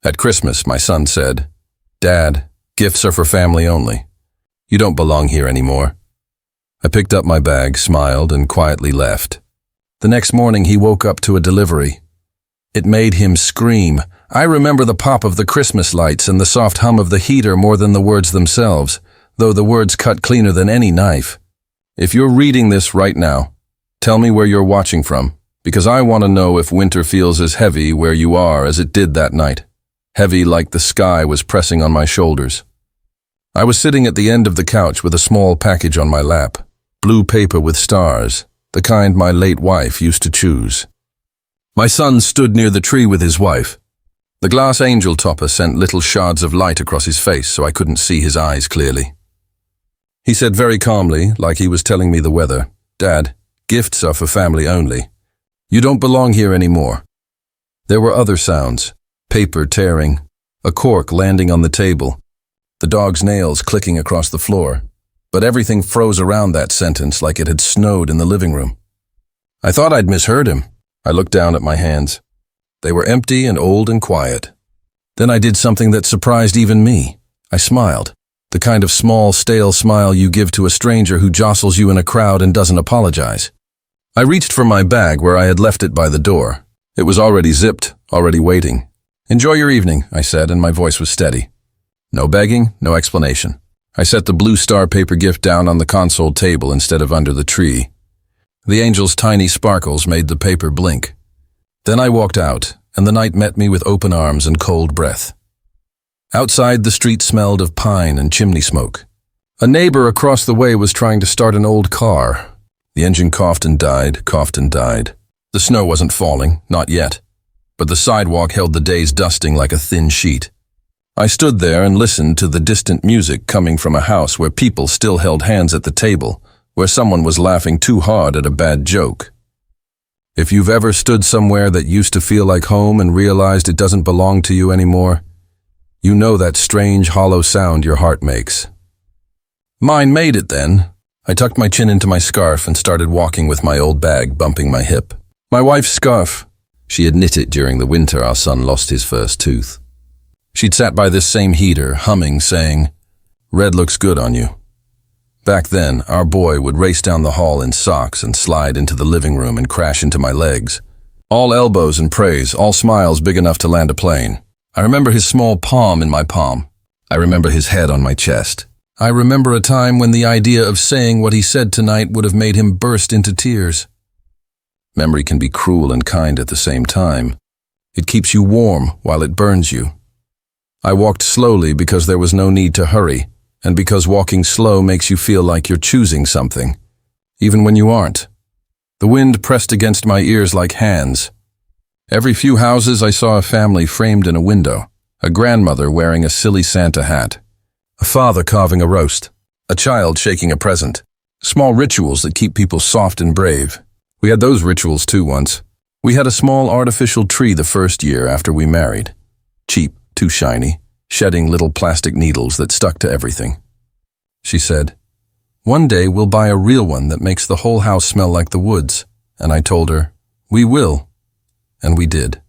At Christmas, my son said, "Dad, gifts are for family only. You don't belong here anymore." I picked up my bag, smiled, and quietly left. The next morning, he woke up to a delivery. It made him scream. I remember the pop of the Christmas lights and the soft hum of the heater more than the words themselves, though the words cut cleaner than any knife. If you're reading this right now, tell me where you're watching from, because I want to know if winter feels as heavy where you are as it did that night. Heavy like the sky was pressing on my shoulders. I was sitting at the end of the couch with a small package on my lap, blue paper with stars, the kind my late wife used to choose. My son stood near the tree with his wife. The glass angel topper sent little shards of light across his face so I couldn't see his eyes clearly. He said very calmly, like he was telling me the weather, "Dad, gifts are for family only. You don't belong here anymore." There were other sounds, paper tearing, a cork landing on the table, the dog's nails clicking across the floor, but everything froze around that sentence like it had snowed in the living room. I thought I'd misheard him. I looked down at my hands. They were empty and old and quiet. Then I did something that surprised even me. I smiled, the kind of small, stale smile you give to a stranger who jostles you in a crowd and doesn't apologize. I reached for my bag where I had left it by the door. It was already zipped, already waiting. "Enjoy your evening," I said, and my voice was steady. No begging, no explanation. I set the blue star paper gift down on the console table instead of under the tree. The angel's tiny sparkles made the paper blink. Then I walked out, and the night met me with open arms and cold breath. Outside, the street smelled of pine and chimney smoke. A neighbor across the way was trying to start an old car. The engine coughed and died, coughed and died. The snow wasn't falling, not yet, but the sidewalk held the day's dusting like a thin sheet. I stood there and listened to the distant music coming from a house where people still held hands at the table, where someone was laughing too hard at a bad joke. If you've ever stood somewhere that used to feel like home and realized it doesn't belong to you anymore, you know that strange, hollow sound your heart makes. Mine made it then. I tucked my chin into my scarf and started walking with my old bag bumping my hip. My wife's scarf. She had knit it during the winter our son lost his first tooth. She'd sat by this same heater, humming, saying, "Red looks good on you." Back then, our boy would race down the hall in socks and slide into the living room and crash into my legs. All elbows and praise, all smiles big enough to land a plane. I remember his small palm in my palm. I remember his head on my chest. I remember a time when the idea of saying what he said tonight would have made him burst into tears. Memory can be cruel and kind at the same time. It keeps you warm while it burns you. I walked slowly because there was no need to hurry, and because walking slow makes you feel like you're choosing something, even when you aren't. The wind pressed against my ears like hands. Every few houses I saw a family framed in a window, a grandmother wearing a silly Santa hat, a father carving a roast, a child shaking a present, small rituals that keep people soft and brave. We had those rituals too once. We had a small artificial tree the first year after we married. Cheap, too shiny, shedding little plastic needles that stuck to everything. She said, "One day we'll buy a real one that makes the whole house smell like the woods." And I told her, "We will." And we did.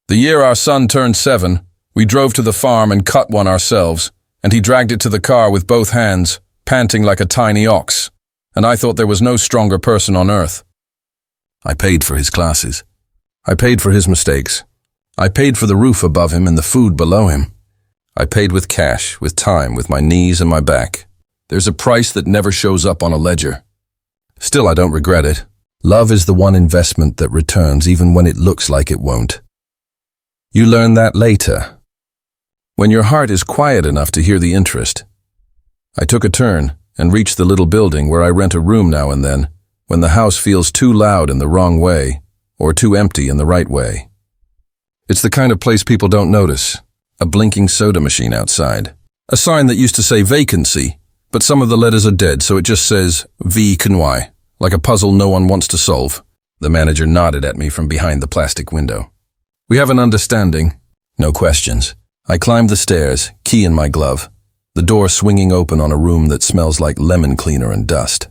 The year our son turned 7, we drove to the farm and cut one ourselves, and he dragged it to the car with both hands, panting like a tiny ox, and I thought there was no stronger person on earth. I paid for his classes. I paid for his mistakes. I paid for the roof above him and the food below him. I paid with cash, with time, with my knees and my back. There's a price that never shows up on a ledger. Still, I don't regret it. Love is the one investment that returns even when it looks like it won't. You learn that later, when your heart is quiet enough to hear the interest. I took a turn and reached the little building where I rent a room now and then, when the house feels too loud in the wrong way, or too empty in the right way. It's the kind of place people don't notice. A blinking soda machine outside. A sign that used to say vacancy, but some of the letters are dead, so it just says V can Y, like a puzzle no one wants to solve. The manager nodded at me from behind the plastic window. We have an understanding. No questions. I climbed the stairs, key in my glove, the door swinging open on a room that smells like lemon cleaner and dust.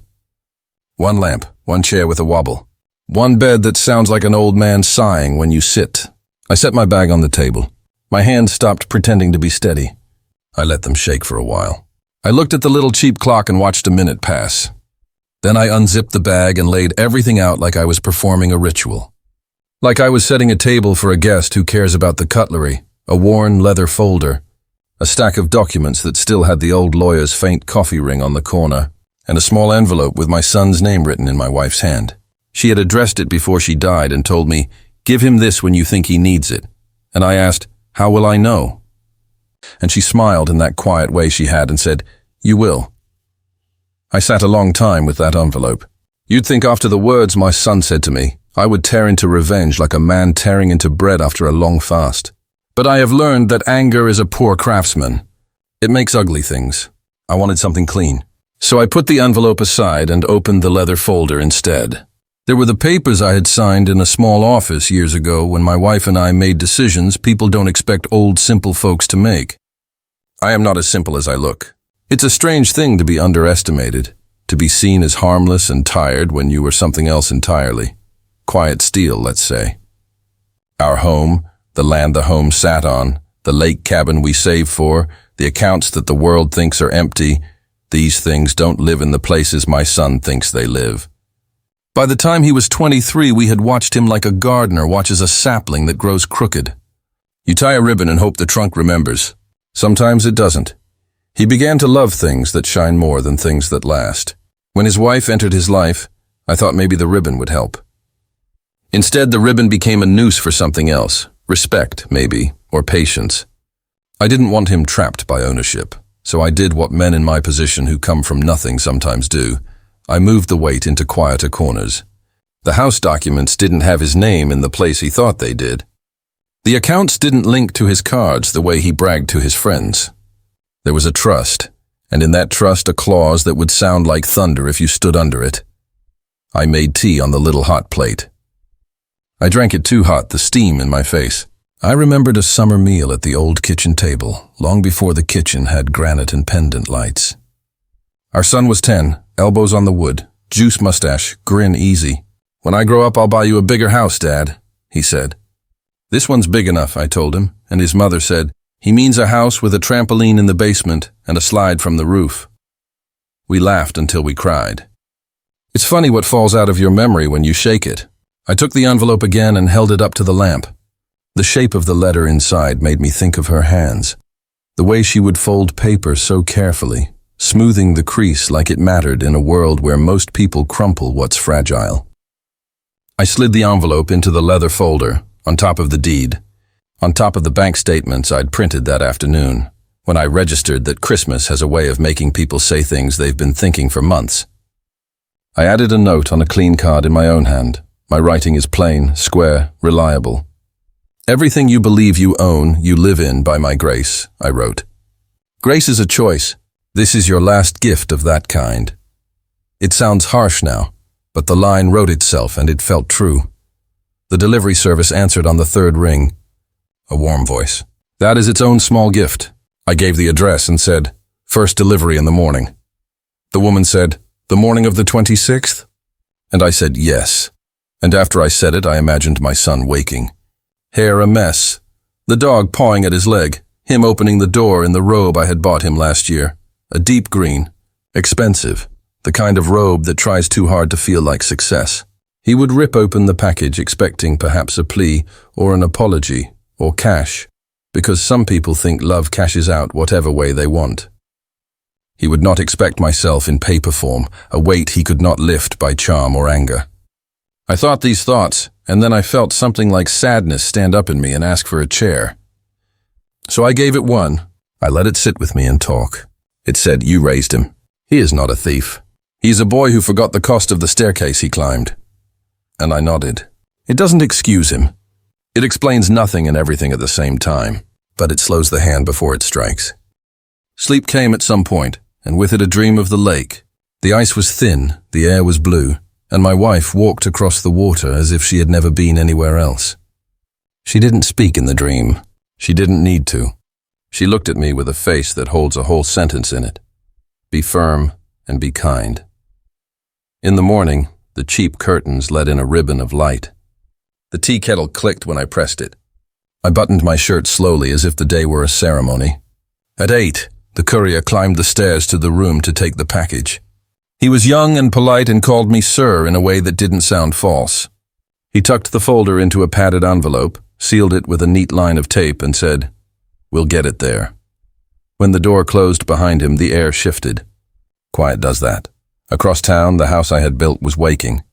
One lamp, one chair with a wobble. One bed that sounds like an old man sighing when you sit. I set my bag on the table. My hands stopped pretending to be steady. I let them shake for a while. I looked at the little cheap clock and watched a minute pass. Then I unzipped the bag and laid everything out like I was performing a ritual. Like I was setting a table for a guest who cares about the cutlery, a worn leather folder, a stack of documents that still had the old lawyer's faint coffee ring on the corner, and a small envelope with my son's name written in my wife's hand. She had addressed it before she died and told me, "Give him this when you think he needs it." And I asked, "How will I know?" And she smiled in that quiet way she had and said, "You will." I sat a long time with that envelope. You'd think after the words my son said to me, I would tear into revenge like a man tearing into bread after a long fast. But I have learned that anger is a poor craftsman. It makes ugly things. I wanted something clean. So I put the envelope aside and opened the leather folder instead. There were the papers I had signed in a small office years ago when my wife and I made decisions people don't expect old, simple folks to make. I am not as simple as I look. It's a strange thing to be underestimated, to be seen as harmless and tired when you were something else entirely. Quiet steel, let's say. Our home, the land the home sat on, the lake cabin we saved for, the accounts that the world thinks are empty, these things don't live in the places my son thinks they live. By the time he was 23, we had watched him like a gardener watches a sapling that grows crooked. You tie a ribbon and hope the trunk remembers. Sometimes it doesn't. He began to love things that shine more than things that last. When his wife entered his life, I thought maybe the ribbon would help. Instead, the ribbon became a noose for something else. Respect, maybe, or patience. I didn't want him trapped by ownership, so I did what men in my position who come from nothing sometimes do. I moved the weight into quieter corners. The house documents didn't have his name in the place he thought they did. The accounts didn't link to his cards the way he bragged to his friends. There was a trust, and in that trust a clause that would sound like thunder if you stood under it. I made tea on the little hot plate. I drank it too hot, the steam in my face. I remembered a summer meal at the old kitchen table, long before the kitchen had granite and pendant lights. Our son was 10, elbows on the wood, juice mustache, grin easy. "When I grow up, I'll buy you a bigger house, Dad," he said. "This one's big enough," I told him, and his mother said, "He means a house with a trampoline in the basement and a slide from the roof." We laughed until we cried. It's funny what falls out of your memory when you shake it. I took the envelope again and held it up to the lamp. The shape of the letter inside made me think of her hands, the way she would fold paper so carefully, smoothing the crease like it mattered in a world where most people crumple what's fragile. I slid the envelope into the leather folder, on top of the deed, on top of the bank statements I'd printed that afternoon, when I registered that Christmas has a way of making people say things they've been thinking for months. I added a note on a clean card in my own hand. My writing is plain, square, reliable. "Everything you believe you own, you live in by my grace," I wrote. Grace is a choice. This is your last gift of that kind. It sounds harsh now, but the line wrote itself and it felt true. The delivery service answered on the third ring. A warm voice. "That is its own small gift." I gave the address and said, "First delivery in the morning." The woman said, "The morning of the 26th?" And I said, "Yes." And after I said it, I imagined my son waking. Hair a mess. The dog pawing at his leg. Him opening the door in the robe I had bought him last year. A deep green. Expensive. The kind of robe that tries too hard to feel like success. He would rip open the package expecting perhaps a plea or an apology or cash, because some people think love cashes out whatever way they want. He would not expect myself in paper form, a weight he could not lift by charm or anger. I thought these thoughts, and then I felt something like sadness stand up in me and ask for a chair. So I gave it one. I let it sit with me and talk. It said, "You raised him. He is not a thief. He is a boy who forgot the cost of the staircase he climbed." And I nodded. It doesn't excuse him. It explains nothing and everything at the same time, but it slows the hand before it strikes. Sleep came at some point, and with it a dream of the lake. The ice was thin, the air was blue, and my wife walked across the water as if she had never been anywhere else. She didn't speak in the dream. She didn't need to. She looked at me with a face that holds a whole sentence in it. Be firm and be kind. In the morning, the cheap curtains let in a ribbon of light. The tea kettle clicked when I pressed it. I buttoned my shirt slowly as if the day were a ceremony. At 8, the courier climbed the stairs to the room to take the package. He was young and polite and called me sir in a way that didn't sound false. He tucked the folder into a padded envelope, sealed it with a neat line of tape, and said, "We'll get it there." When the door closed behind him, the air shifted. Quiet does that. Across town, the house I had built was waking.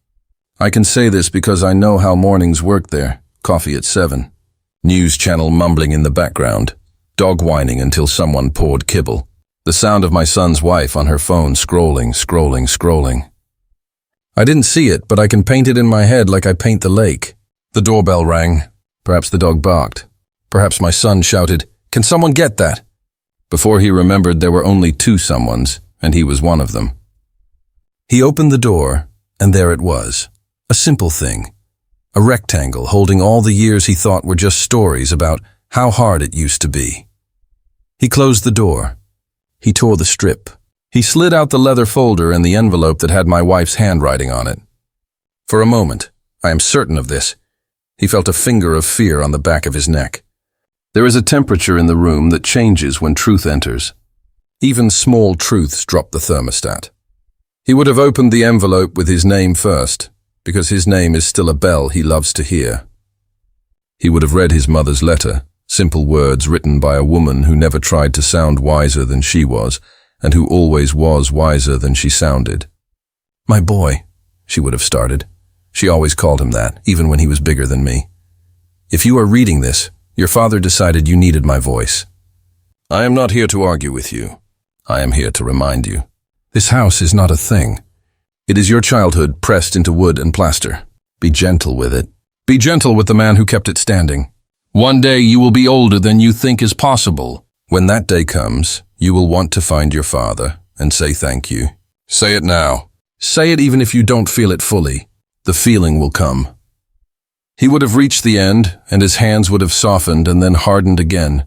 I can say this because I know how mornings worked there. Coffee at 7. News channel mumbling in the background. Dog whining until someone poured kibble. The sound of my son's wife on her phone scrolling. I didn't see it, but I can paint it in my head like I paint the lake. The doorbell rang. Perhaps the dog barked. Perhaps my son shouted, "Can someone get that?" Before he remembered, there were only 2 someones, and he was one of them. He opened the door, and there it was. A simple thing. A rectangle holding all the years he thought were just stories about how hard it used to be. He closed the door. He tore the strip. He slid out the leather folder and the envelope that had my wife's handwriting on it. For a moment, I am certain of this, he felt a finger of fear on the back of his neck. There is a temperature in the room that changes when truth enters. Even small truths drop the thermostat. He would have opened the envelope with his name first, because his name is still a bell he loves to hear. He would have read his mother's letter, simple words written by a woman who never tried to sound wiser than she was, and who always was wiser than she sounded. "My boy," she would have started. She always called him that, even when he was bigger than me. "If you are reading this, your father decided you needed my voice. I am not here to argue with you. I am here to remind you. This house is not a thing. It is your childhood pressed into wood and plaster. Be gentle with it. Be gentle with the man who kept it standing. One day you will be older than you think is possible. When that day comes, you will want to find your father and say thank you. Say it now. Say it even if you don't feel it fully. The feeling will come." He would have reached the end, and his hands would have softened and then hardened again.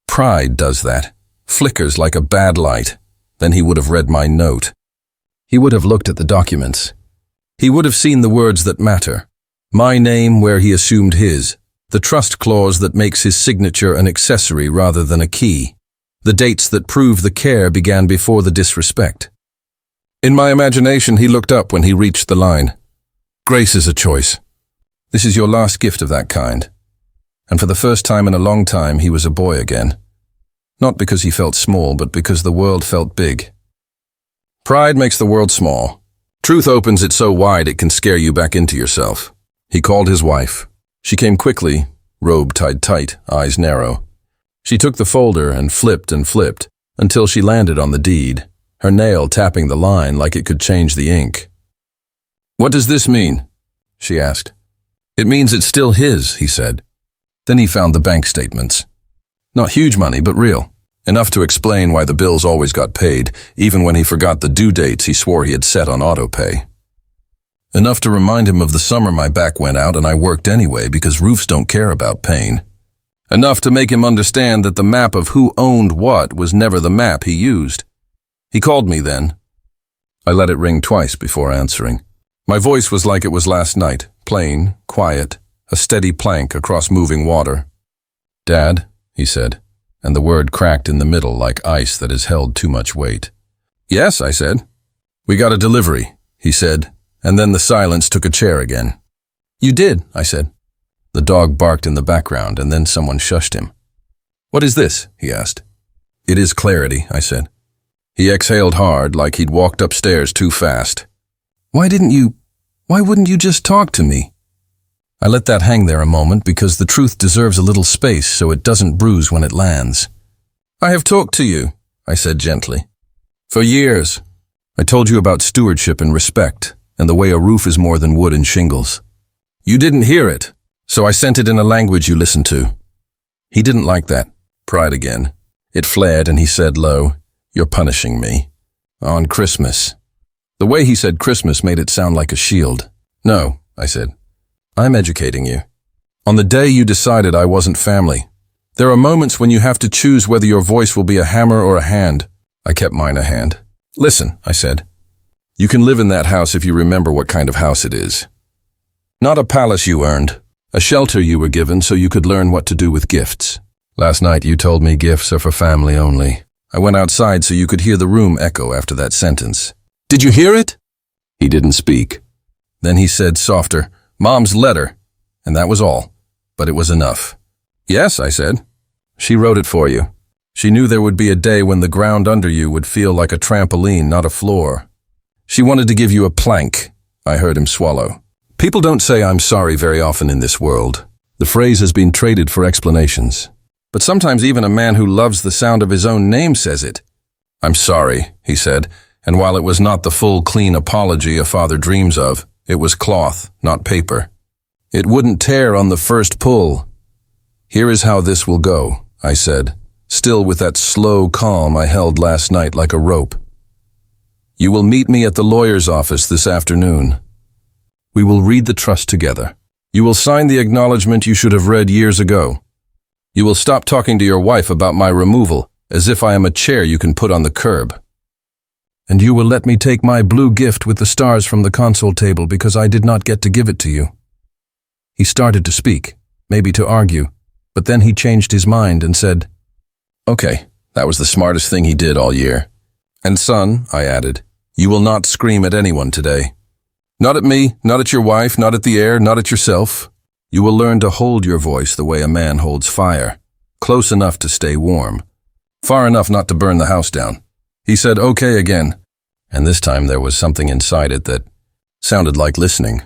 Pride does that, flickers like a bad light. Then he would have read my note. He would have looked at the documents. He would have seen the words that matter. My name where he assumed his. The trust clause that makes his signature an accessory rather than a key. The dates that prove the care began before the disrespect. In my imagination, he looked up when he reached the line. "Grace is a choice. This is your last gift of that kind." And for the first time in a long time, he was a boy again. Not because he felt small, but because the world felt big. Pride makes the world small. Truth opens it so wide it can scare you back into yourself. He called his wife. She came quickly, robe tied tight, eyes narrow. She took the folder and flipped until she landed on the deed, her nail tapping the line like it could change the ink. "What does this mean?" she asked. "It means it's still his," he said. Then he found the bank statements. Not huge money, but real. Enough to explain why the bills always got paid, even when he forgot the due dates he swore he had set on autopay. Enough to remind him of the summer my back went out and I worked anyway because roofs don't care about pain. Enough to make him understand that the map of who owned what was never the map he used. He called me then. I let it ring twice before answering. My voice was like it was last night, plain, quiet, a steady plank across moving water. "Dad," he said, and the word cracked in the middle like ice that has held too much weight. "Yes," I said. "We got a delivery," he said, and then the silence took a chair again. "You did," I said. The dog barked in the background, and then someone shushed him. "What is this?" he asked. "It is clarity," I said. He exhaled hard, like he'd walked upstairs too fast. Why wouldn't you just talk to me?" I let that hang there a moment because the truth deserves a little space so it doesn't bruise when it lands. "I have talked to you," I said gently. "For years. I told you about stewardship and respect, and the way a roof is more than wood and shingles. You didn't hear it, so I sent it in a language you listened to." He didn't like that. Pride again. It flared and he said low, "You're punishing me. On Christmas." The way he said Christmas made it sound like a shield. "No," I said. "I'm educating you. On the day you decided I wasn't family. There are moments when you have to choose whether your voice will be a hammer or a hand." I kept mine a hand. "Listen," I said. "You can live in that house if you remember what kind of house it is. Not a palace you earned. A shelter you were given so you could learn what to do with gifts. Last night you told me gifts are for family only. I went outside so you could hear the room echo after that sentence. Did you hear it? He didn't speak. Then he said softer, Mom's letter. And that was all. But it was enough. Yes, I said. She wrote it for you. She knew there would be a day when the ground under you would feel like a trampoline, not a floor. She wanted to give you a plank. I heard him swallow. People don't say I'm sorry very often in this world. The phrase has been traded for explanations. But sometimes even a man who loves the sound of his own name says it. I'm sorry, he said, and while it was not the full, clean apology a father dreams of, it was cloth, not paper. It wouldn't tear on the first pull. Here is how this will go, I said, still with that slow calm I held last night like a rope. You will meet me at the lawyer's office this afternoon. We will read the trust together. You will sign the acknowledgement you should have read years ago. You will stop talking to your wife about my removal, as if I am a chair you can put on the curb. And you will let me take my blue gift with the stars from the console table because I did not get to give it to you. He started to speak, maybe to argue, but then he changed his mind and said, Okay, that was the smartest thing he did all year. And son, I added, you will not scream at anyone today. Not at me, not at your wife, not at the air, not at yourself. You will learn to hold your voice the way a man holds fire, close enough to stay warm, far enough not to burn the house down. He said, okay again, and this time there was something inside it that sounded like listening.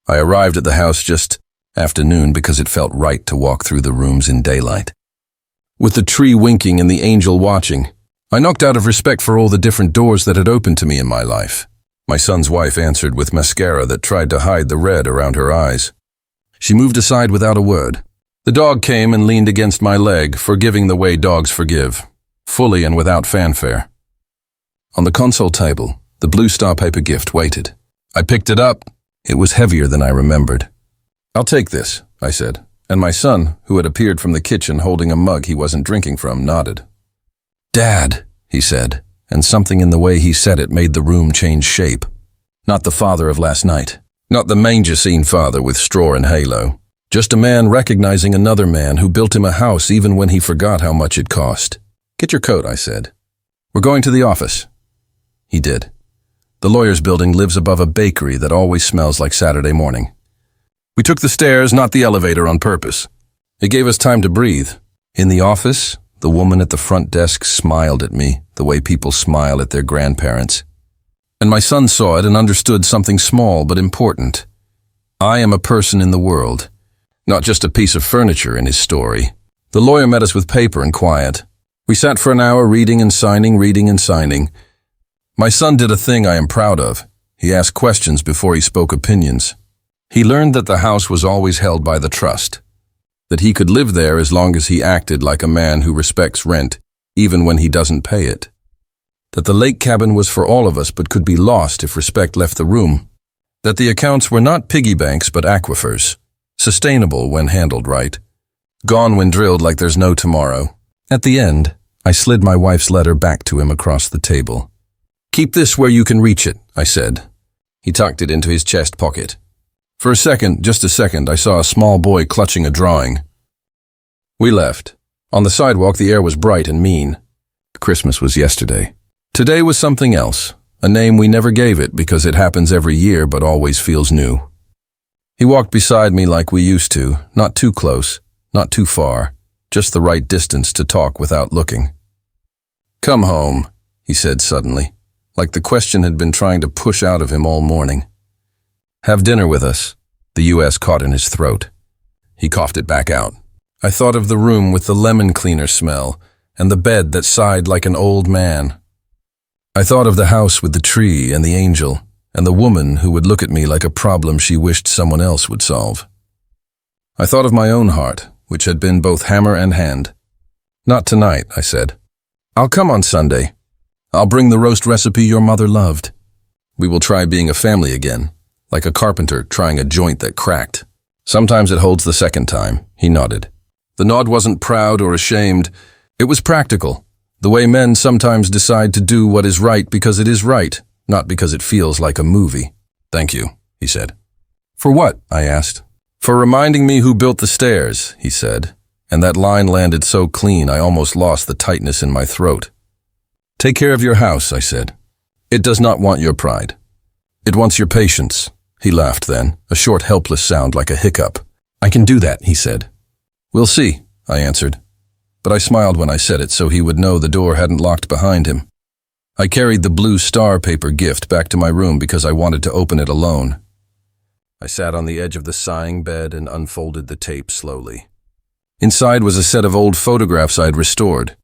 I arrived at the house just after noon because it felt right to walk through the rooms in daylight. With the tree winking and the angel watching, I knocked out of respect for all the different doors that had opened to me in my life. My son's wife answered with mascara that tried to hide the red around her eyes. She moved aside without a word. The dog came and leaned against my leg, forgiving the way dogs forgive, fully and without fanfare. On the console table, the blue star paper gift waited. I picked it up. It was heavier than I remembered. I'll take this, I said, and my son, who had appeared from the kitchen holding a mug he wasn't drinking from, nodded. Dad, he said, and something in the way he said it made the room change shape. Not the father of last night. Not the manger scene father with straw and halo. Just a man recognizing another man who built him a house even when he forgot how much it cost. Get your coat, I said. We're going to the office. He did. The lawyer's building lives above a bakery that always smells like Saturday morning. We took the stairs, not the elevator, on purpose. It gave us time to breathe. In the office, the woman at the front desk smiled at me the way people smile at their grandparents. And my son saw it and understood something small but important. I am a person in the world, not just a piece of furniture in his story. The lawyer met us with paper and quiet. We sat for an hour reading and signing, reading and signing. My son did a thing I am proud of. He asked questions before he spoke opinions. He learned that the house was always held by the trust, that he could live there as long as he acted like a man who respects rent, even when he doesn't pay it. That the lake cabin was for all of us but could be lost if respect left the room. That the accounts were not piggy banks but aquifers, sustainable when handled right, gone when drilled like there's no tomorrow. At the end, I slid my wife's letter back to him across the table. Keep this where you can reach it, I said. He tucked it into his chest pocket. For a second, just a second, I saw a small boy clutching a drawing. We left. On the sidewalk, the air was bright and mean. Christmas was yesterday. Today was something else, a name we never gave it because it happens every year but always feels new. He walked beside me like we used to, not too close, not too far, just the right distance to talk without looking. Come home, he said suddenly, like the question had been trying to push out of him all morning. Have dinner with us, the U.S. caught in his throat. He coughed it back out. I thought of the room with the lemon cleaner smell and the bed that sighed like an old man. I thought of the house with the tree and the angel and the woman who would look at me like a problem she wished someone else would solve. I thought of my own heart, which had been both hammer and hand. Not tonight, I said. I'll come on Sunday. I'll bring the roast recipe your mother loved. We will try being a family again, like a carpenter trying a joint that cracked. Sometimes it holds the second time, he nodded. The nod wasn't proud or ashamed. It was practical. The way men sometimes decide to do what is right because it is right, not because it feels like a movie. Thank you, he said. For what? I asked. "For reminding me who built the stairs," he said, and that line landed so clean I almost lost the tightness in my throat. "Take care of your house," I said. "It does not want your pride. It wants your patience." He laughed then, a short, helpless sound like a hiccup. "I can do that," he said. "We'll see," I answered. But I smiled when I said it so he would know the door hadn't locked behind him. I carried the blue star paper gift back to my room because I wanted to open it alone. I sat on the edge of the sighing bed and unfolded the tape slowly. Inside was a set of old photographs I'd restored.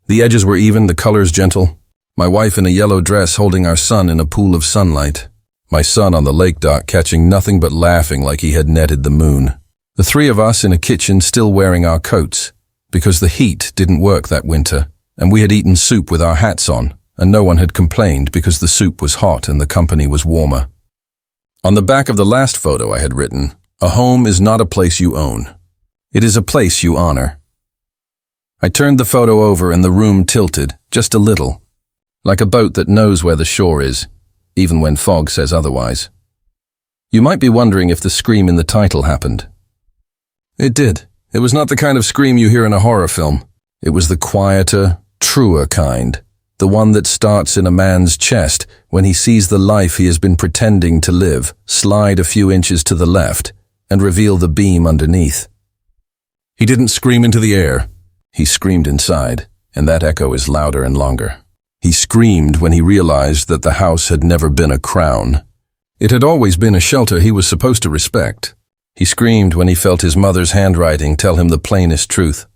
The edges were even, the colors gentle. My wife in a yellow dress holding our son in a pool of sunlight. My son on the lake dock catching nothing but laughing like he had netted the moon. The three of us in a kitchen still wearing our coats, because the heat didn't work that winter, and we had eaten soup with our hats on, and no one had complained because the soup was hot and the company was warmer. On the back of the last photo I had written, "A home is not a place you own. It is a place you honor." I turned the photo over and the room tilted, just a little, like a boat that knows where the shore is, even when fog says otherwise. You might be wondering if the scream in the title happened. It did. It was not the kind of scream you hear in a horror film. It was the quieter, truer kind, the one that starts in a man's chest when he sees the life he has been pretending to live slide a few inches to the left and reveal the beam underneath. He didn't scream into the air. He screamed inside, and that echo is louder and longer. He screamed when he realized that the house had never been a crown. It had always been a shelter he was supposed to respect. He screamed when he felt his mother's handwriting tell him the plainest truth.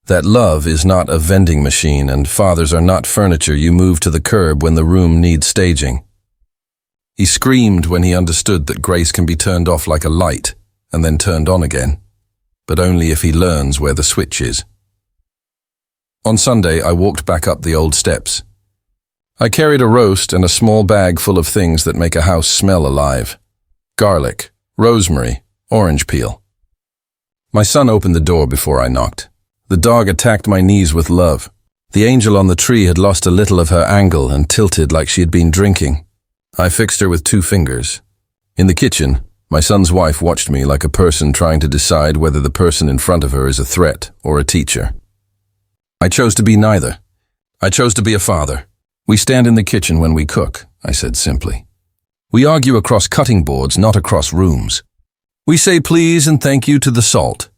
That love is not a vending machine and fathers are not furniture you move to the curb when the room needs staging. He screamed when he understood that grace can be turned off like a light and then turned on again, but only if he learns where the switch is. On Sunday, I walked back up the old steps. I carried a roast and a small bag full of things that make a house smell alive. Garlic, rosemary, orange peel. My son opened the door before I knocked. The dog attacked my knees with love. The angel on the tree had lost a little of her angle and tilted like she had been drinking. I fixed her with 2 fingers. In the kitchen, my son's wife watched me like a person trying to decide whether the person in front of her is a threat or a teacher. I chose to be neither. I chose to be a father. "We stand in the kitchen when we cook," I said simply. "We argue across cutting boards, not across rooms. We say please and thank you to the salt."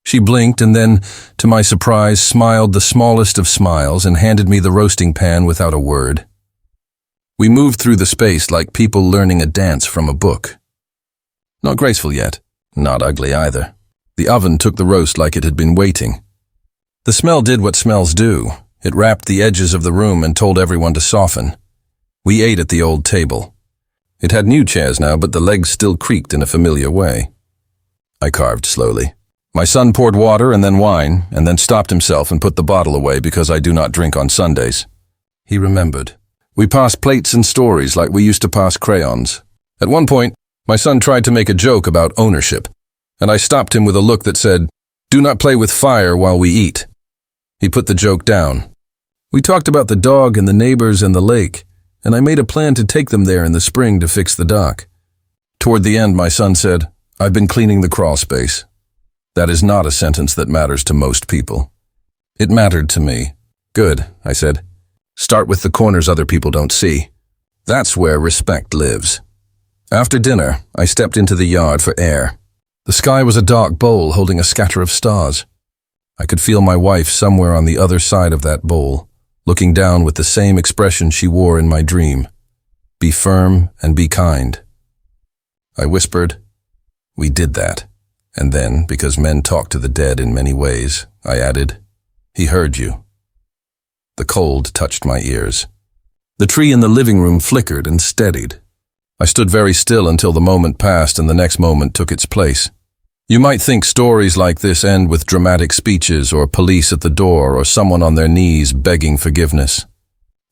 She blinked and then, to my surprise, smiled the smallest of smiles and handed me the roasting pan without a word. We moved through the space like people learning a dance from a book. Not graceful yet, not ugly either. The oven took the roast like it had been waiting. The smell did what smells do. It wrapped the edges of the room and told everyone to soften. We ate at the old table. It had new chairs now, but the legs still creaked in a familiar way. I carved slowly. My son poured water and then wine, and then stopped himself and put the bottle away because I do not drink on Sundays. He remembered. We passed plates and stories like we used to pass crayons. At one point, my son tried to make a joke about ownership, and I stopped him with a look that said, "Do not play with fire while we eat." He put the joke down. We talked about the dog and the neighbors and the lake, and I made a plan to take them there in the spring to fix the dock. Toward the end, my son said, "I've been cleaning the crawl space." That is not a sentence that matters to most people. It mattered to me. "Good," I said. "Start with the corners other people don't see. That's where respect lives." After dinner, I stepped into the yard for air. The sky was a dark bowl holding a scatter of stars. I could feel my wife somewhere on the other side of that bowl, looking down with the same expression she wore in my dream. "Be firm and be kind." I whispered, "We did that." And then, because men talk to the dead in many ways, I added, "He heard you." The cold touched my ears. The tree in the living room flickered and steadied. I stood very still until the moment passed and the next moment took its place. You might think stories like this end with dramatic speeches or police at the door or someone on their knees begging forgiveness.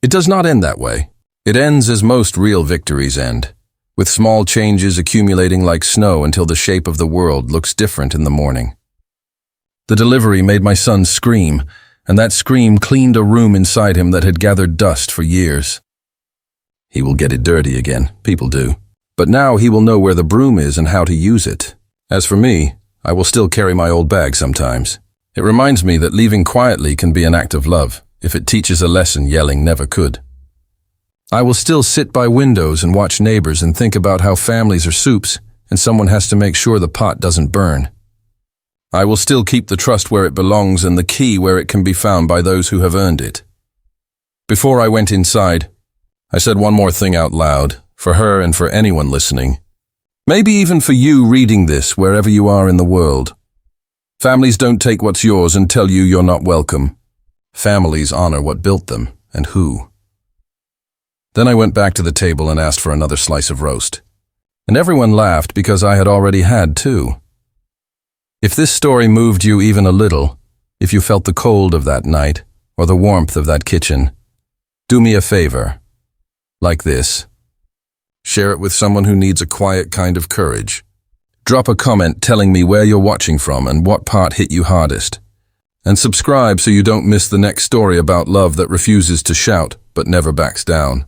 It does not end that way. It ends as most real victories end, with small changes accumulating like snow until the shape of the world looks different in the morning. The delivery made my son scream, and that scream cleaned a room inside him that had gathered dust for years. He will get it dirty again, people do. But now he will know where the broom is and how to use it, As for me, I will still carry my old bag sometimes. It reminds me that leaving quietly can be an act of love, if it teaches a lesson yelling never could. I will still sit by windows and watch neighbors and think about how families are soups and someone has to make sure the pot doesn't burn. I will still keep the trust where it belongs and the key where it can be found by those who have earned it. Before I went inside, I said one more thing out loud, for her and for anyone listening. Maybe even for you reading this wherever you are in the world. Families don't take what's yours and tell you you're not welcome. Families honor what built them and who. Then I went back to the table and asked for another slice of roast. And everyone laughed because I had already had two. If this story moved you even a little, if you felt the cold of that night or the warmth of that kitchen, do me a favor. Like this. Share it with someone who needs a quiet kind of courage. Drop a comment telling me where you're watching from and what part hit you hardest. And subscribe so you don't miss the next story about love that refuses to shout but never backs down.